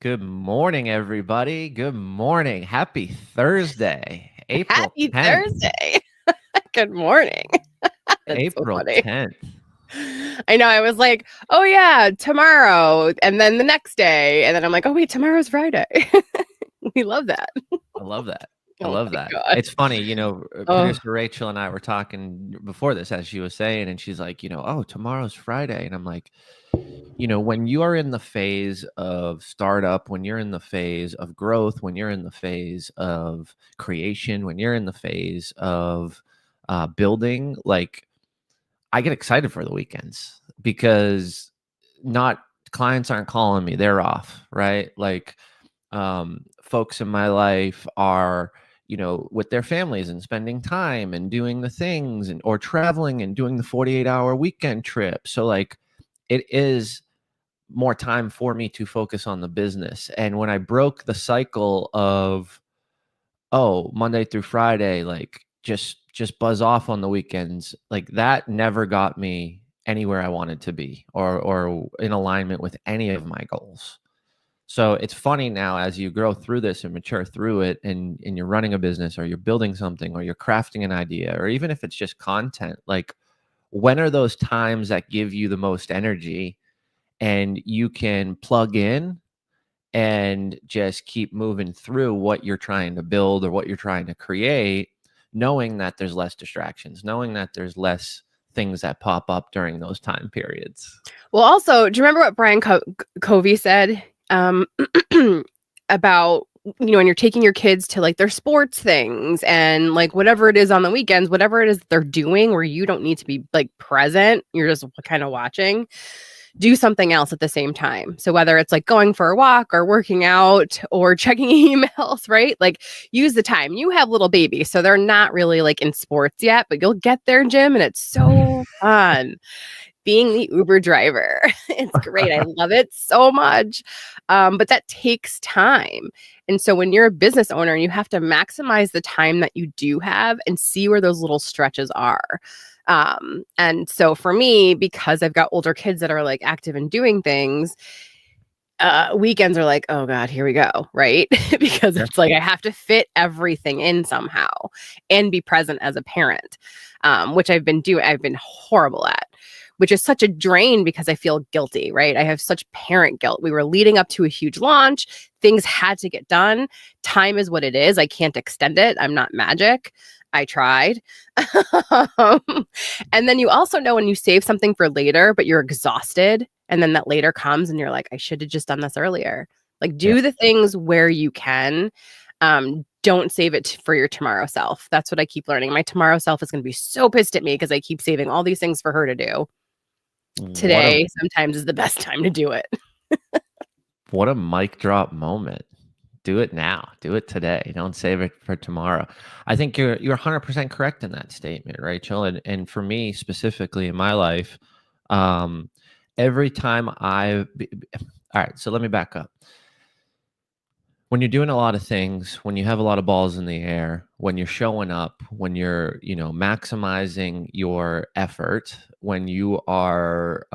Good morning, everybody. Good morning. Happy Thursday, April Happy 10th. Thursday. Good morning. That's so April funny. 10th. I know. I was like, oh, yeah, tomorrow. And then the next day. And then I'm like, oh, wait, tomorrow's Friday. We love that. I love that. I Oh, love my that. God. It's funny, Oh, producer Rachel and I were talking before this, as she was saying, and she's like, oh, tomorrow's Friday. And I'm like, when you are in the phase of startup, when you're in the phase of growth, when you're in the phase of creation, when you're in the phase of building, like, I get excited for the weekends because not clients aren't calling me, they're off, right? Like, folks in my life are, with their families and spending time and doing the things and or traveling and doing the 48-hour weekend trip. So like it is more time for me to focus on the business. And when I broke the cycle of, oh, Monday through Friday, like just buzz off on the weekends, like that never got me anywhere I wanted to be or in alignment with any of my goals. So it's funny now as you grow through this and mature through it, and you're running a business or you're building something or you're crafting an idea, or even if it's just content, like when are those times that give you the most energy and you can plug in and just keep moving through what you're trying to build or what you're trying to create, knowing that there's less distractions, knowing that there's less things that pop up during those time periods. well, also, do you remember what Brian Covey said about, when you're taking your kids to like their sports things and like whatever it is on the weekends, whatever it is they're doing where you don't need to be like present, you're just kind of watching, do something else at the same time. So whether it's like going for a walk or working out or checking emails, right? Like use the time. You have little babies, so they're not really like in sports yet, but you'll get there, Jim, and it's so fun being the Uber driver. It's great. I love it so much. But that takes time. And so when you're a business owner, you have to maximize the time that you do have and see where those little stretches are. And so for me, because I've got older kids that are like active and doing things, weekends are like, oh God, here we go. Right. Because it's like I have to fit everything in somehow and be present as a parent, which I've been horrible at, which is such a drain because I feel guilty, right? I have such parent guilt. We were leading up to a huge launch. Things had to get done. Time is what it is. I can't extend it. I'm not magic. I tried. And then you also know when you save something for later, but you're exhausted. And then that later comes and you're like, I should have just done this earlier. Like do the things where you can. Don't save it for your tomorrow self. That's what I keep learning. My tomorrow self is going to be so pissed at me because I keep saving all these things for her to do. Today sometimes is the best time to do it. What a mic drop moment. Do it now. Do it today. Don't save it for tomorrow. I think you're 100% correct in that statement, Rachel. And for me specifically in my life, every time all right, so let me back up. When you're doing a lot of things, when you have a lot of balls in the air, when you're showing up, when you're, maximizing your effort, when you are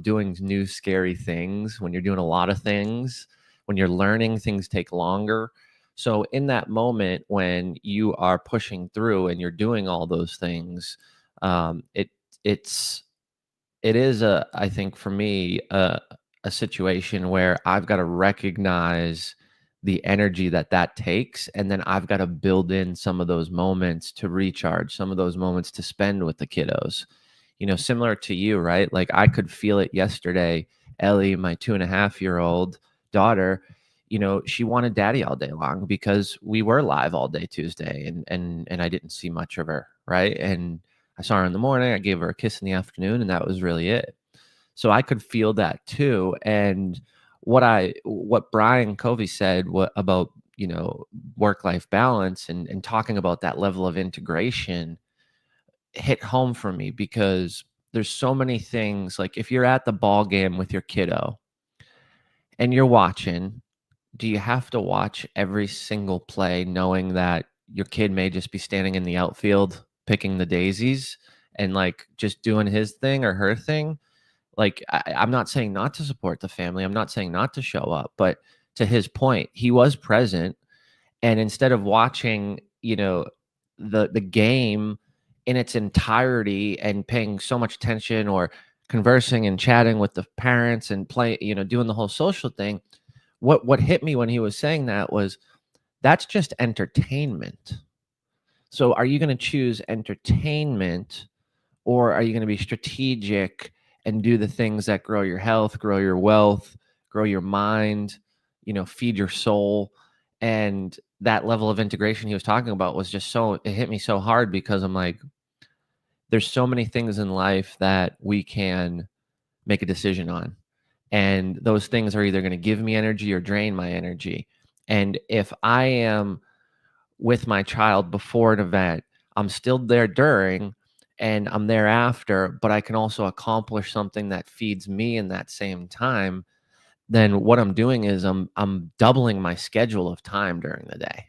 doing new scary things, when you're doing a lot of things, when you're learning, things take longer. So in that moment when you are pushing through and you're doing all those things, it is I think for me, a situation where I've got to recognize the energy that takes, and then I've got to build in some of those moments to recharge, some of those moments to spend with the kiddos. Similar to you, right? Like I could feel it yesterday. Ellie, my 2.5-year-old daughter, she wanted daddy all day long because we were live all day Tuesday, and I didn't see much of her, right? And I saw her in the morning, I gave her a kiss in the afternoon, and that was really it. So I could feel that too. And what Brian Covey said about, work-life balance and talking about that level of integration hit home for me, because there's so many things. Like if you're at the ball game with your kiddo and you're watching, do you have to watch every single play knowing that your kid may just be standing in the outfield picking the daisies and like just doing his thing or her thing? Like I'm not saying not to support the family. I'm not saying not to show up, but to his point, he was present. And instead of watching, the game in its entirety and paying so much attention or conversing and chatting with the parents and doing the whole social thing, what hit me when he was saying that was, that's just entertainment. So are you going to choose entertainment, or are you going to be strategic and do the things that grow your health, grow your wealth, grow your mind, feed your soul? And that level of integration he was talking about was just it hit me so hard, because I'm like, there's so many things in life that we can make a decision on. And those things are either going to give me energy or drain my energy. And if I am with my child before an event, I'm still there during, and I'm there after, but I can also accomplish something that feeds me in that same time, then what I'm doing is I'm doubling my schedule of time during the day,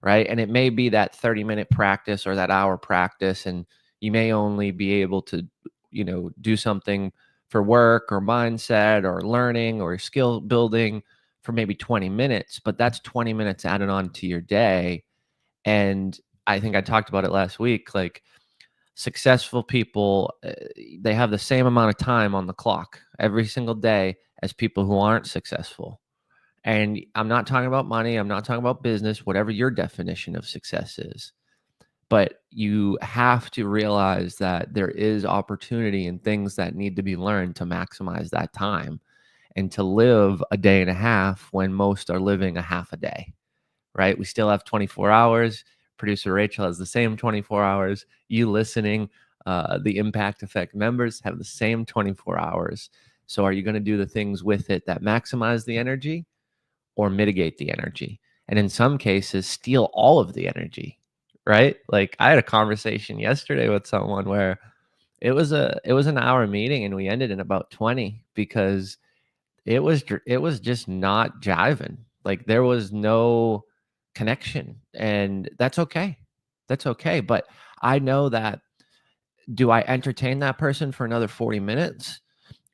right? And it may be that 30-minute practice or that hour practice, and you may only be able to, do something for work or mindset or learning or skill building for maybe 20 minutes, but that's 20 minutes added on to your day. And I think I talked about it last week, like, successful people, they have the same amount of time on the clock every single day as people who aren't successful. And I'm not talking about money, I'm not talking about business, whatever your definition of success is. But you have to realize that there is opportunity and things that need to be learned to maximize that time, and to live a day and a half when most are living a half a day, right? We still have 24 hours. Producer Rachel has the same 24 hours. You listening, the Impact Effect members have the same 24 hours. So are you going to do the things with it that maximize the energy, or mitigate the energy? And in some cases, steal all of the energy, right? Like, I had a conversation yesterday with someone where it was an hour meeting and we ended in about 20, because it was just not jiving. Like, there was no connection, and that's okay. That's okay. But I know that, do I entertain that person for another 40 minutes,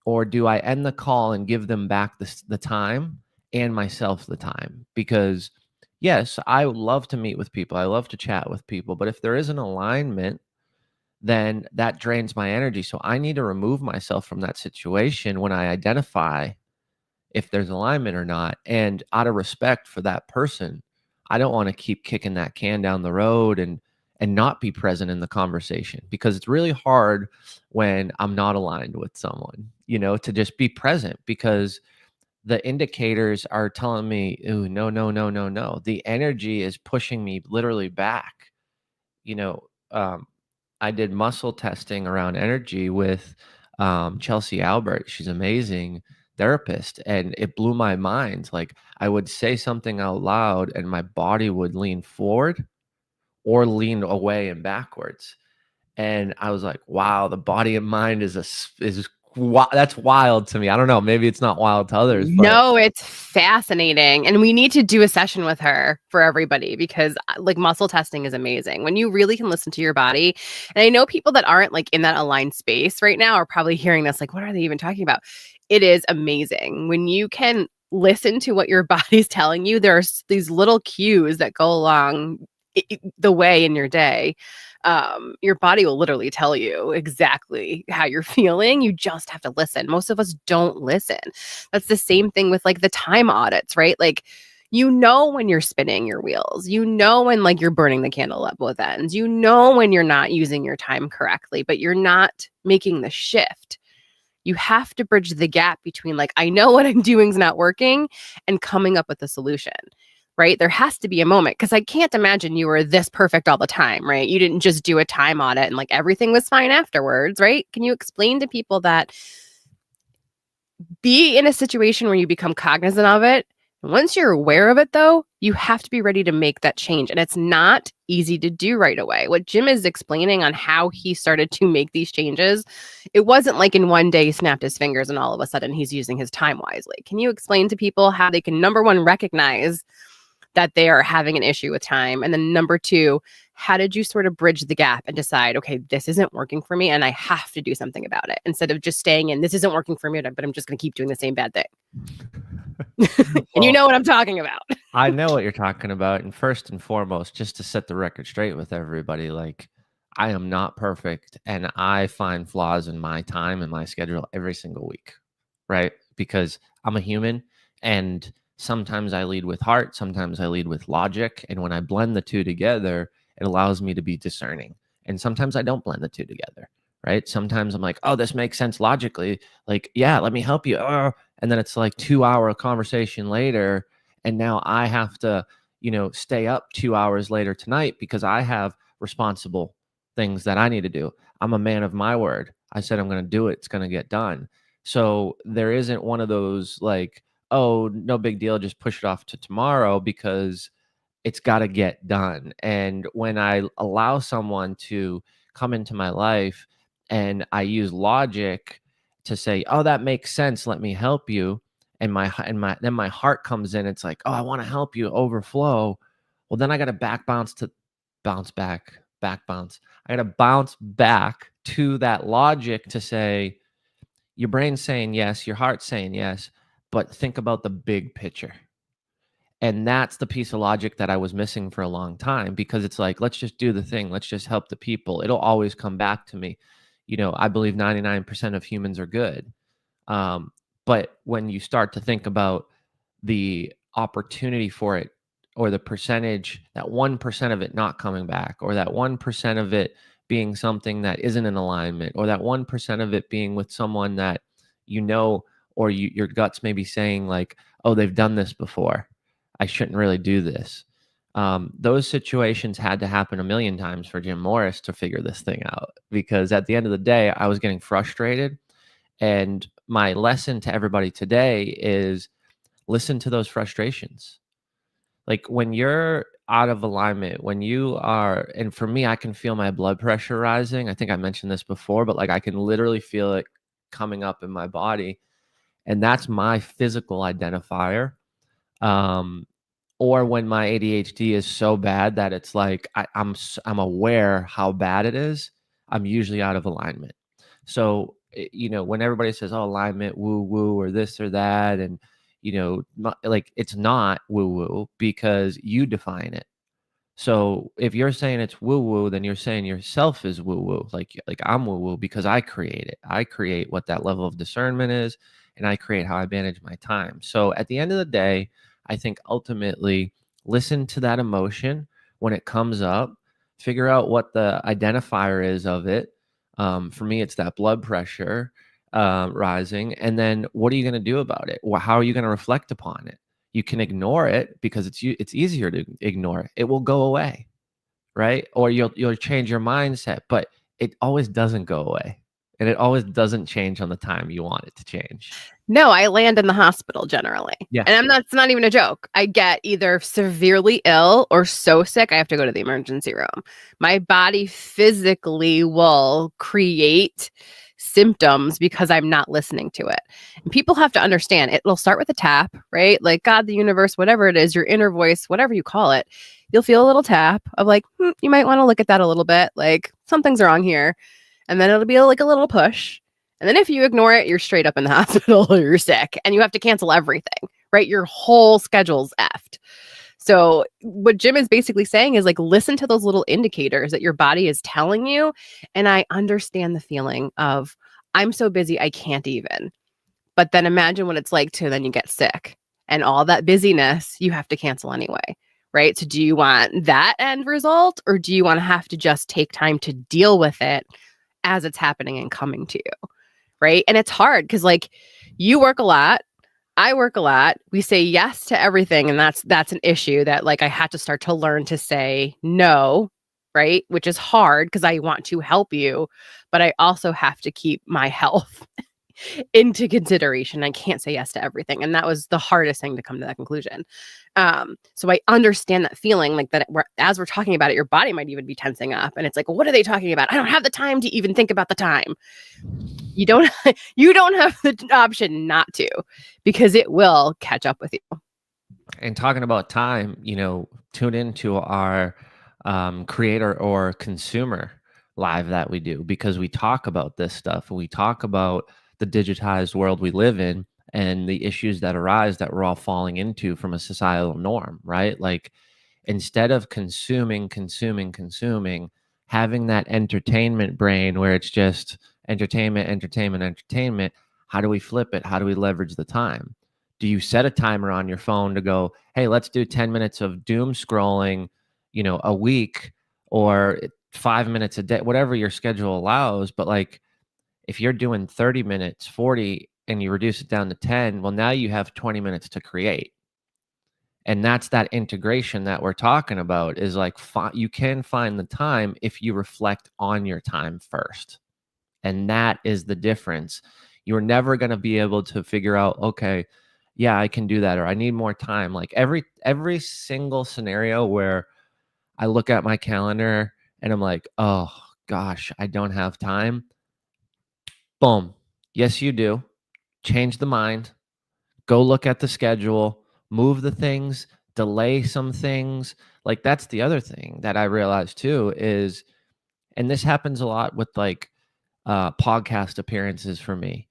or do I end the call and give them back the time and myself the time? Because yes, I would love to meet with people. I love to chat with people, but if there is an alignment, then that drains my energy. So I need to remove myself from that situation when I identify if there's alignment or not. And out of respect for that person, I don't want to keep kicking that can down the road and not be present in the conversation, because it's really hard when I'm not aligned with someone, to just be present, because the indicators are telling me, ooh, no, no, no, no, no. The energy is pushing me literally back. You know, um, I did muscle testing around energy with Chelsea Albert. She's amazing therapist, and it blew my mind. Like, I would say something out loud and my body would lean forward or lean away and backwards. And I was like, wow, the body and mind that's wild to me. I don't know, maybe it's not wild to others, but No, it's fascinating. And we need to do a session with her for everybody, because like muscle testing is amazing when you really can listen to your body. And I know people that aren't like in that aligned space right now are probably hearing this like, what are they even talking about? It is amazing when you can listen to what your body's telling you. There's these little cues that go along the way in your day. Your body will literally tell you exactly how you're feeling. You just have to listen. Most of us don't listen. That's the same thing with like the time audits, right? Like, when you're spinning your wheels, when like you're burning the candle at both ends, when you're not using your time correctly, but you're not making the shift. You have to bridge the gap between like, I know what I'm doing is not working, and coming up with a solution. Right? There has to be a moment, because I can't imagine you were this perfect all the time, right? You didn't just do a time audit and like everything was fine afterwards, right? Can you explain to people that be in a situation where you become cognizant of it? Once you're aware of it, though, you have to be ready to make that change. And it's not easy to do right away. What Jim is explaining on how he started to make these changes, it wasn't like in one day he snapped his fingers and all of a sudden he's using his time wisely. Can you explain to people how they can, number one, recognize that they are having an issue with time? And then number two, how did you sort of bridge the gap and decide, okay, this isn't working for me and I have to do something about it, instead of just staying in, this isn't working for me, but I'm just going to keep doing the same bad thing? And you know what I'm talking about. I know what you're talking about. And first and foremost, just to set the record straight with everybody, like, I am not perfect and I find flaws in my time and my schedule every single week, right? Because I'm a human and sometimes I lead with heart, sometimes I lead with logic. And when I blend the two together, it allows me to be discerning. And sometimes I don't blend the two together, right? Sometimes I'm like, oh, this makes sense logically. Like, yeah, let me help you. And then it's like 2 hour conversation later. And now I have to, stay up 2 hours later tonight because I have responsible things that I need to do. I'm a man of my word. I said I'm going to do it. It's going to get done. So there isn't one of those like, oh, no big deal, just push it off to tomorrow, because it's got to get done. And when I allow someone to come into my life and I use logic to say, oh, that makes sense, let me help you, and then my heart comes in, it's like, oh, I want to help you overflow. Well, then I got to bounce back. I got to bounce back to that logic to say, your brain's saying yes, your heart's saying yes, but think about the big picture. And that's the piece of logic that I was missing for a long time, because it's like, let's just do the thing. Let's just help the people. It'll always come back to me. I believe 99% of humans are good. But when you start to think about the opportunity for it, or the percentage, that 1% of it not coming back, or that 1% of it being something that isn't in alignment, or that 1% of it being with someone that, or your guts may be saying like, oh, they've done this before, I shouldn't really do this. Those situations had to happen a million times for Jim Morris to figure this thing out, because at the end of the day, I was getting frustrated. And my lesson to everybody today is, listen to those frustrations. Like, when you're out of alignment, when you are, and for me, I can feel my blood pressure rising. I think I mentioned this before, but like, I can literally feel it coming up in my body. And that's my physical identifier. Or when my ADHD is so bad that it's like, I'm aware how bad it is, I'm usually out of alignment. So, when everybody says, oh, alignment, woo woo, or this or that, and, like, it's not woo woo, because you define it. So if you're saying it's woo woo, then you're saying yourself is woo woo. Like I'm woo woo because I create it. I create what that level of discernment is, and I create how I manage my time. So at the end of the day, I think ultimately, listen to that emotion when it comes up, figure out what the identifier is of it. For me, it's that blood pressure rising. And then what are you going to do about it? Well, how are you going to reflect upon it? You can ignore it because it's easier to ignore it. It will go away, right? Or you'll change your mindset, but it always doesn't go away. And it always doesn't change on the time you want it to change. No, I land in the hospital generally. Yeah. And that's not even a joke. I get either severely ill or so sick I have to go to the emergency room. My body physically will create symptoms because I'm not listening to it. And people have to understand, it'll start with a tap, right? Like God, the universe, whatever it is, your inner voice, whatever you call it, you'll feel a little tap of like, you might want to look at that a little bit, like something's wrong here. And then it'll be like a little push. And then if you ignore it, you're straight up in the hospital or you're sick and you have to cancel everything, right? Your whole schedule's effed. So what Jim is basically saying is like, listen to those little indicators that your body is telling you. And I understand the feeling of, I'm so busy, I can't even. But then imagine what it's like to then you get sick and all that busyness you have to cancel anyway, right? So do you want that end result, or do you want to have to just take time to deal with it as it's happening and coming to you, right? And it's hard because like you work a lot, I work a lot. We say yes to everything. And that's an issue that like I had to start to learn to say no, right? Which is hard because I want to help you, but I also have to keep my health into consideration. I can't say yes to everything. And that was the hardest thing to come to that conclusion. So I understand that feeling like that as we're talking about it, your body might even be tensing up and it's like, well, what are they talking about? I don't have the time to even think about the time. You don't have the option not to, because it will catch up with you. And talking about time, tune into our creator or consumer live that we do, because we talk about this stuff. We talk about the digitized world we live in and the issues that arise that we're all falling into from a societal norm, right? Like, instead of consuming, having that entertainment brain where it's just entertainment, how do we flip it? How do we leverage the time? Do you set a timer on your phone to go, hey, let's do 10 minutes of doom scrolling, a week, or 5 minutes a day, whatever your schedule allows. But like, if you're doing 30 minutes, 40, and you reduce it down to 10, well, now you have 20 minutes to create. And that's that integration that we're talking about, is like, you can find the time if you reflect on your time first. And that is the difference. You're never going to be able to figure out, okay, yeah, I can do that, or I need more time. Like, every single scenario where I look at my calendar and I'm like, oh gosh, I don't have time. Boom. Yes, you do. Change the mind. Go look at the schedule, move the things, delay some things. Like, that's the other thing that I realized too is, and this happens a lot with like podcast appearances for me,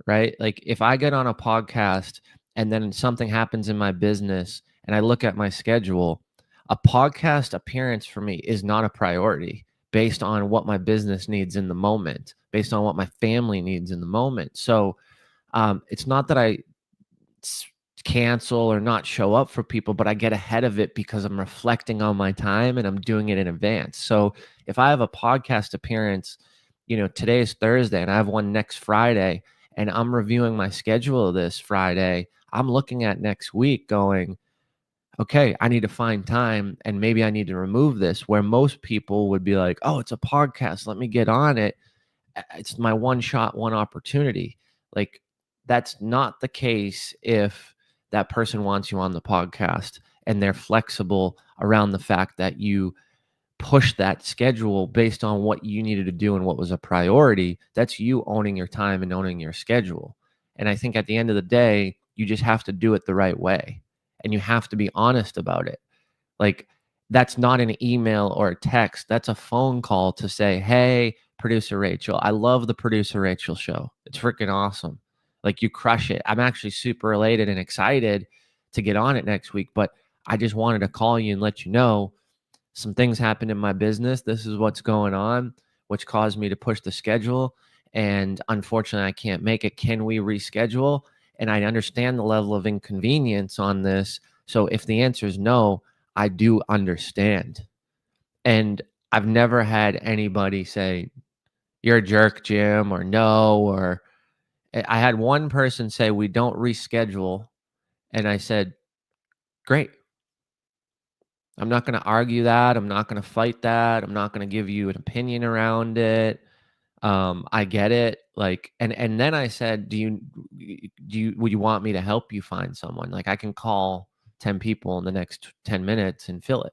right? Like, if I get on a podcast and then something happens in my business and I look at my schedule, a podcast appearance for me is not a priority based on what my business needs in the moment, based on what my family needs in the moment. So it's not that I cancel or not show up for people, but I get ahead of it because I'm reflecting on my time and I'm doing it in advance. So if I have a podcast appearance, today is Thursday and I have one next Friday, and I'm reviewing my schedule this Friday, I'm looking at next week going, okay, I need to find time and maybe I need to remove this, where most people would be like, oh, it's a podcast, let me get on it. It's my one shot, one opportunity. Like, that's not the case if that person wants you on the podcast and they're flexible around the fact that you push that schedule based on what you needed to do and what was a priority. That's you owning your time and owning your schedule. And I think at the end of the day, you just have to do it the right way and you have to be honest about it. Like, that's not an email or a text. That's a phone call to say, hey, producer Rachel, I love the producer Rachel show. It's freaking awesome. Like, you crush it. I'm actually super elated and excited to get on it next week, but I just wanted to call you and let you know some things happened in my business. This is what's going on, which caused me to push the schedule. And unfortunately, I can't make it. Can we reschedule? And I understand the level of inconvenience on this. So if the answer is no, I do understand. And I've never had anybody say, you're a jerk, Jim, or no, or I had one person say, we don't reschedule. And I said, great. I'm not going to argue that. I'm not going to fight that. I'm not going to give you an opinion around it. I get it. Like, and then I said, would you want me to help you find someone? Like, I can call 10 people in the next 10 minutes and fill it.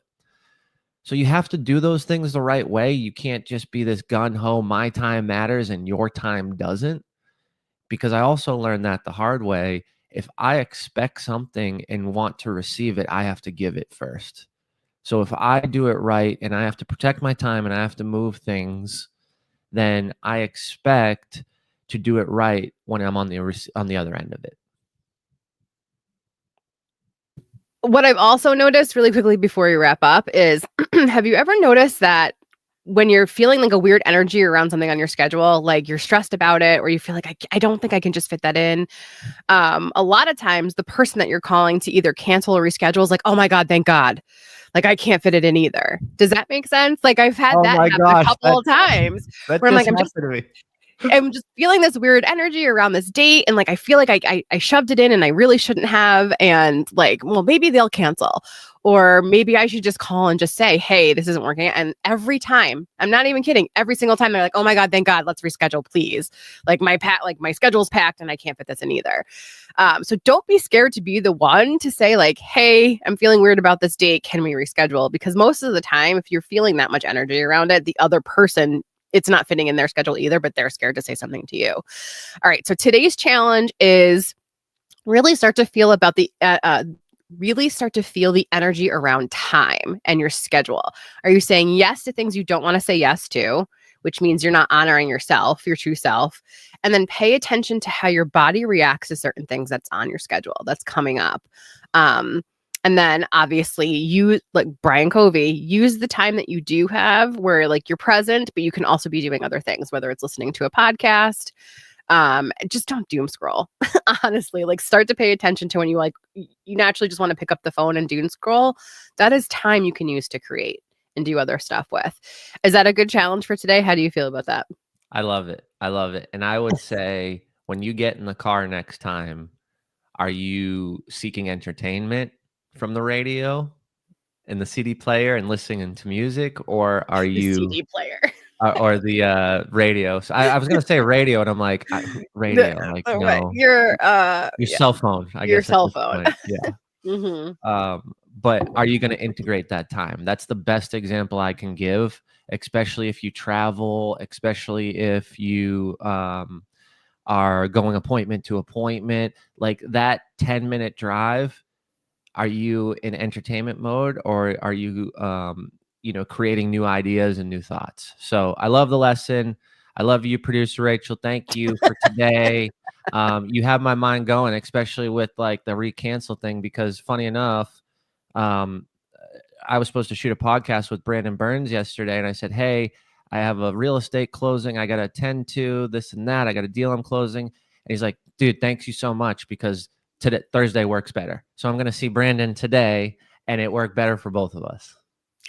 So you have to do those things the right way. You can't just be this gun ho, my time matters and your time doesn't. Because I also learned that the hard way. If I expect something and want to receive it, I have to give it first. So if I do it right and I have to protect my time and I have to move things, then I expect to do it right when I'm on the other end of it. What I've also noticed really quickly before we wrap up is, have you ever noticed that when you're feeling like a weird energy around something on your schedule, like you're stressed about it, or you feel like I don't think I can just fit that in. A lot of times the person that you're calling to either cancel or reschedule is like, oh my God, thank God. Like, I can't fit it in either. Does that make sense? Like, I've had that happen a couple of times where I'm like, I'm just feeling this weird energy around this date. And like, I feel like I shoved it in and I really shouldn't have. And like, well, maybe they'll cancel, or maybe I should just call and just say, hey, this isn't working. And every time, I'm not even kidding, every single time they're like, oh my God, thank God, let's reschedule, please. Like my schedule's packed and I can't fit this in either. So don't be scared to be the one to say like, hey, I'm feeling weird about this date. Can we reschedule? Because most of the time, if you're feeling that much energy around it, the other person, it's not fitting in their schedule either, but they're scared to say something to you. All right. So today's challenge is really start to feel about really start to feel the energy around time and your schedule. Are you saying yes to things you don't want to say yes to, which means you're not honoring yourself, your true self? And then pay attention to how your body reacts to certain things that's on your schedule, that's coming up. And then obviously you, like Brian Covey, use the time that you do have where like you're present, but you can also be doing other things, whether it's listening to a podcast. Just don't doom scroll. Honestly, like start to pay attention to when you like you naturally just want to pick up the phone and doom scroll. That is time you can use to create and do other stuff with. Is that a good challenge for today? How do you feel about that? I love it. I love it. And I would say when you get in the car next time, are you seeking entertainment from the radio and the CD player and listening to music, or are The you CD player. or the radio? So I was gonna say radio, and I'm like radio, like no, Your cell phone. I your guess at cell this phone. point, yeah. But are you going to integrate that time? That's the best example I can give, especially if you travel, especially if you are going appointment to appointment. Like that 10-minute drive, are you in entertainment mode, or are you, creating new ideas and new thoughts? So I love the lesson. I love you, producer Rachel. Thank you for today. You have my mind going, especially with like the recancel thing, because funny enough, um, I was supposed to shoot a podcast with Brandon Burns yesterday, and I said, "Hey, I have a real estate closing. I got to attend to this and that. I got a deal I'm closing." And he's like, "Dude, thanks you so much because today Thursday works better." So I'm going to see Brandon today, and it worked better for both of us.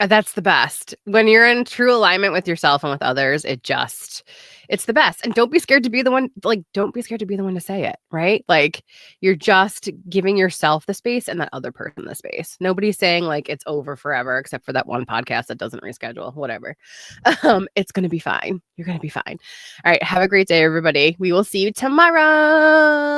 That's the best. When you're in true alignment with yourself and with others, it's the best. And don't be scared to be the one, like, don't be scared to be the one to say it, right? Like, you're just giving yourself the space and that other person the space. Nobody's saying like it's over forever, except for that one podcast that doesn't reschedule, whatever. It's going to be fine. You're going to be fine. All right. Have a great day, everybody. We will see you tomorrow.